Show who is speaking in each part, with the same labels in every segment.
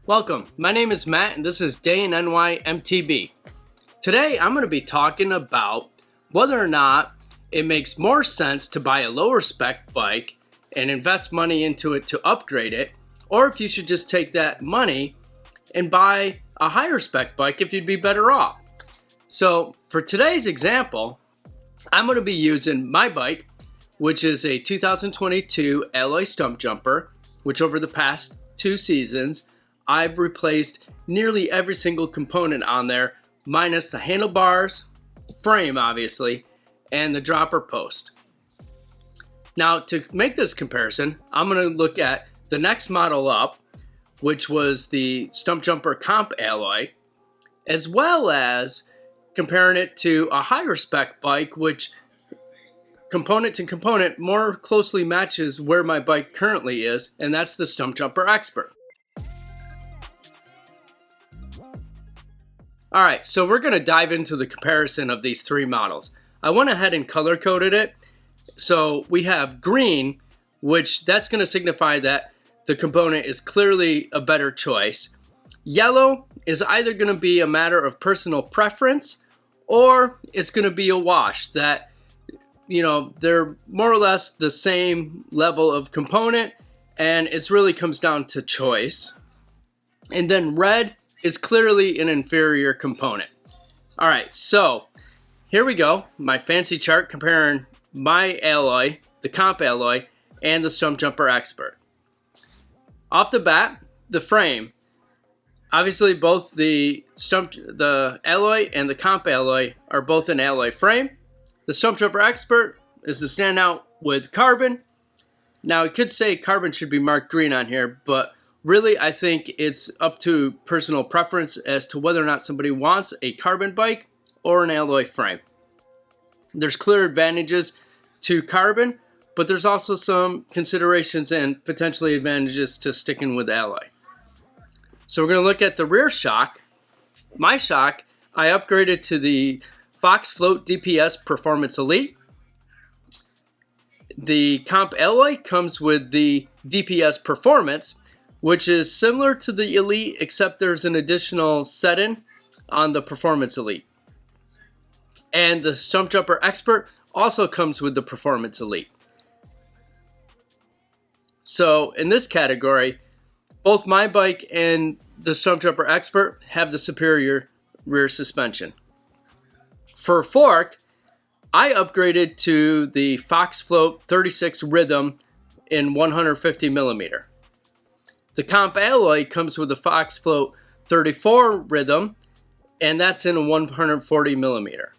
Speaker 1: Welcome, my name is Matt and this is Day in NY MTB. Today I'm going to be talking about whether or not it makes more sense to buy a lower spec bike and invest money into it to upgrade it, or if you should just take that money and buy a higher spec bike if you'd be better off. So for today's example, I'm going to be using my bike, which is a 2022 Alloy Stumpjumper, which over the past 2 seasons I've replaced nearly every single component on there, minus the handlebars, frame obviously, and the dropper post. Now to make this comparison, I'm going to look at the next model up, which was the Stumpjumper Comp Alloy, as well as comparing it to a higher spec bike, which component to component more closely matches where my bike currently is, and that's the Stumpjumper Expert. Alright, so we're going to dive into the comparison of these 3 models. I went ahead and color coded it. So we have green, which that's going to signify that the component is clearly a better choice. Yellow is either going to be a matter of personal preference, or it's going to be a wash that, you know, they're more or less the same level of component, and it really comes down to choice. And then red is clearly an inferior component. All right, so here we go. My fancy chart comparing my alloy, the Comp Alloy, and the Stumpjumper Expert. Off the bat, the frame. Obviously, both the Alloy and the Comp Alloy are both an alloy frame. The Stumpjumper Expert is the standout with carbon. Now, it could say carbon should be marked green on here, but really, I think it's up to personal preference as to whether or not somebody wants a carbon bike or an alloy frame. There's clear advantages to carbon, but there's also some considerations and potentially advantages to sticking with alloy. So we're going to look at the rear shock. My shock, I upgraded to the Fox Float DPS Performance Elite. The Comp Alloy comes with the DPS Performance, which is similar to the Elite, except there's an additional set-in on the Performance Elite. And the Stumpjumper Expert also comes with the Performance Elite. So in this category, both my bike and the Stumpjumper Expert have the superior rear suspension. For fork, I upgraded to the Fox Float 36 Rhythm in 150 millimeter. The Comp Alloy comes with the Fox Float 34 Rhythm, and that's in a 140 millimeter.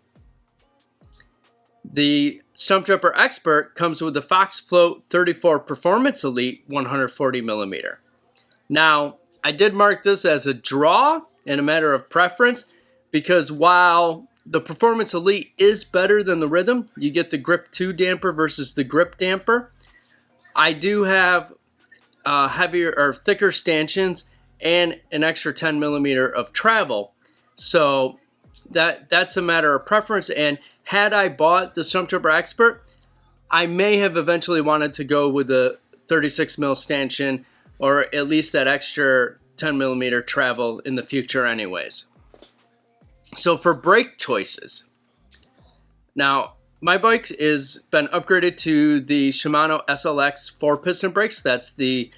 Speaker 1: The Stumpjumper Expert comes with the Fox Float 34 Performance Elite 140 millimeter. Now, I did mark this as a draw and a matter of preference, because while the Performance Elite is better than the Rhythm, you get the Grip 2 damper versus the Grip damper. I do have heavier or thicker stanchions and an extra 10 millimeter of travel, so that's a matter of preference. And had I bought the Stumpjumper Expert, I may have eventually wanted to go with the 36 mil stanchion, or at least that extra 10 millimeter travel in the future anyways. So for brake choices, now my bike has been upgraded to the Shimano SLX 4-piston brakes. That's the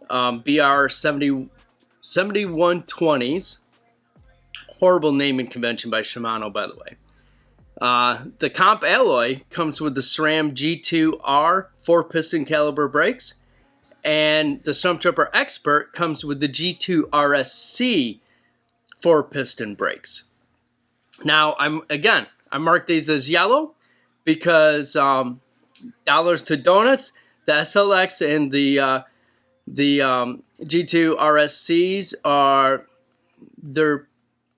Speaker 1: BR 7120s. Horrible naming convention by Shimano, by the way. The Comp Alloy comes with the SRAM G2R 4-piston caliber brakes, and the Stumpjumper Expert comes with the G2 RSC 4-piston brakes. Now, I marked these as yellow because dollars to donuts, the SLX and the G2 RSCs they're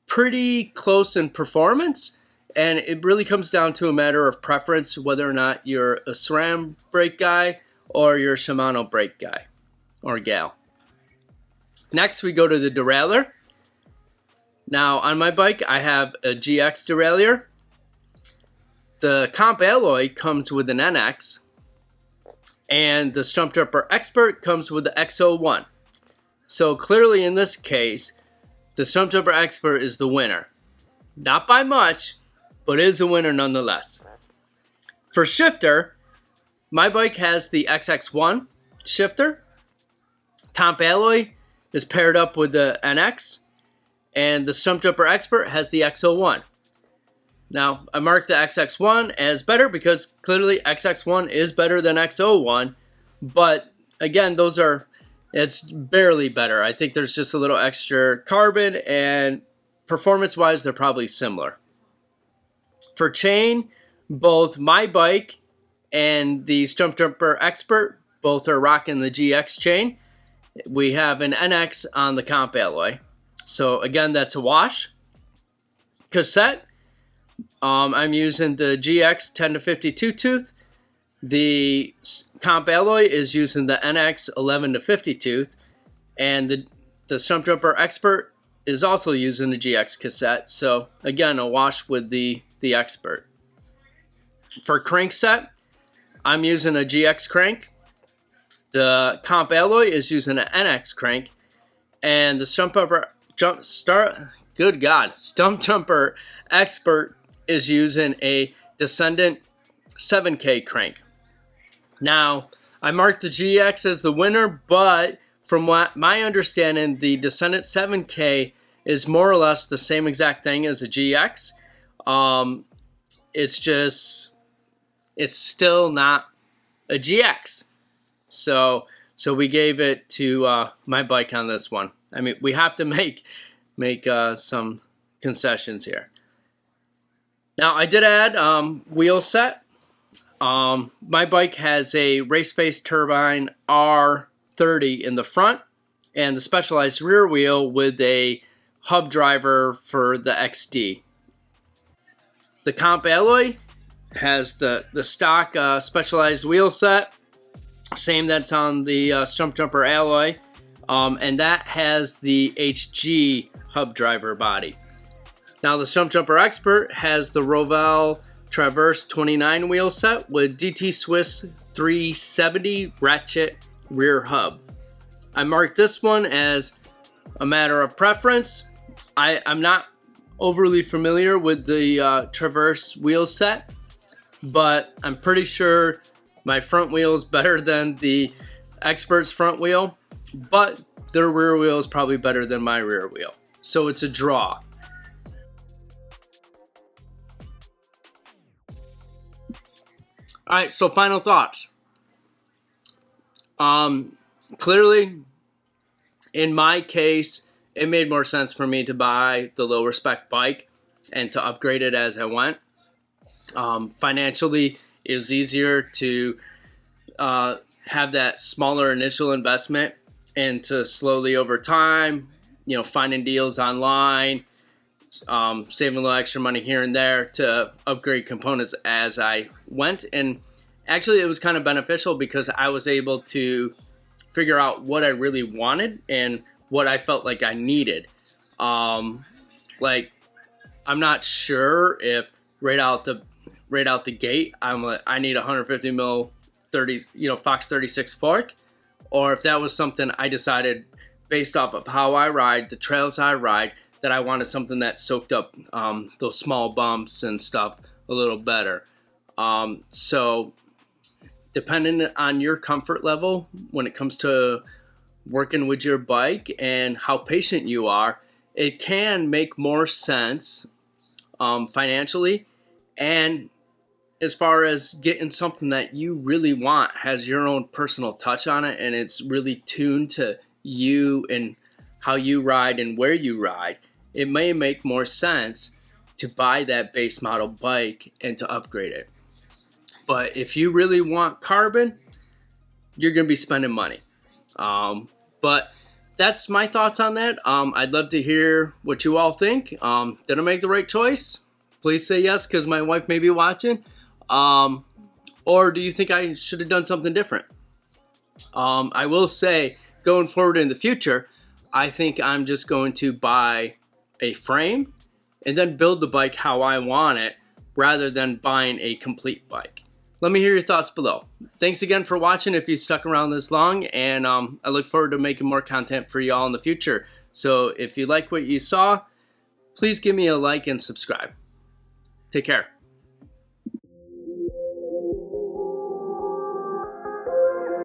Speaker 1: pretty close in performance, and it really comes down to a matter of preference, whether or not you're a SRAM brake guy or your Shimano brake guy or gal. Next, we go to the derailleur. Now, on my bike, I have a GX derailleur. The Comp Alloy comes with an NX, and the Stumpjumper Expert comes with the X01. So clearly in this case, the Stumpjumper Expert is the winner. Not by much, but is a winner nonetheless. For shifter, my bike has the XX1 shifter. Comp Alloy is paired up with the NX, and the Stumpjumper Expert has the X01. Now, I marked the XX1 as better because clearly XX1 is better than X01, but again, it's barely better. I think there's just a little extra carbon, and performance-wise, they're probably similar. For chain, both my bike and the Stumpjumper Expert, both are rocking the GX chain. We have an NX on the Comp Alloy. So again, that's a wash. Cassette, I'm using the GX 10 to 52 tooth. The Comp Alloy is using the NX 11 to 50 tooth. And the Stumpjumper Expert is also using the GX cassette. So again, a wash with the Expert. For crankset, I'm using a GX crank. The Comp Alloy is using an NX crank. And the Stumpjumper Expert is using a Descendant 7K crank. Now, I marked the GX as the winner, but from what my understanding, the Descendant 7K is more or less the same exact thing as a GX. It's still not a GX. So we gave it to my bike on this one. I mean, we have to make some concessions here. Now, I did add wheel set. My bike has a Race Face Turbine R30 in the front and the specialized rear wheel with a hub driver for the XD. The Comp Alloy has the stock specialized wheel set, same that's on the Stumpjumper Alloy, and that has the HG hub driver body. Now the Stumpjumper Expert has the Rovell Traverse 29 wheel set with DT Swiss 370 ratchet rear hub. I marked this one as a matter of preference. I'm not overly familiar with the Traverse wheel set, but I'm pretty sure my front wheel is better than the Expert's front wheel, but their rear wheel is probably better than my rear wheel. So it's a draw. All right, so final thoughts. Clearly, in my case, it made more sense for me to buy the lower spec bike and to upgrade it as I went. Financially, it was easier to have that smaller initial investment and to slowly over time, finding deals online, saving a little extra money here and there to upgrade components as I went. And actually, it was kind of beneficial because I was able to figure out what I really wanted and what I felt like I needed. I'm not sure if right out the gate I need 150 mil 30 Fox 36 fork, or if that was something I decided based off of how I ride, the trails I ride, that I wanted something that soaked up those small bumps and stuff a little better. So depending on your comfort level when it comes to working with your bike and how patient you are, it can make more sense financially, and as far as getting something that you really want, has your own personal touch on it, and it's really tuned to you and how you ride and where you ride, it may make more sense to buy that base model bike and to upgrade it. But if you really want carbon, you're going to be spending money. But that's my thoughts on that. I'd love to hear what you all think. Did I make the right choice? Please say yes, because my wife may be watching. Or do you think I should have done something different? I will say, going forward in the future, I think I'm just going to buy a frame and then build the bike how I want it rather than buying a complete bike. Let me hear your thoughts below. Thanks again for watching if you stuck around this long, and I look forward to making more content for y'all in the future. So if you like what you saw, please give me a like and subscribe. Take care.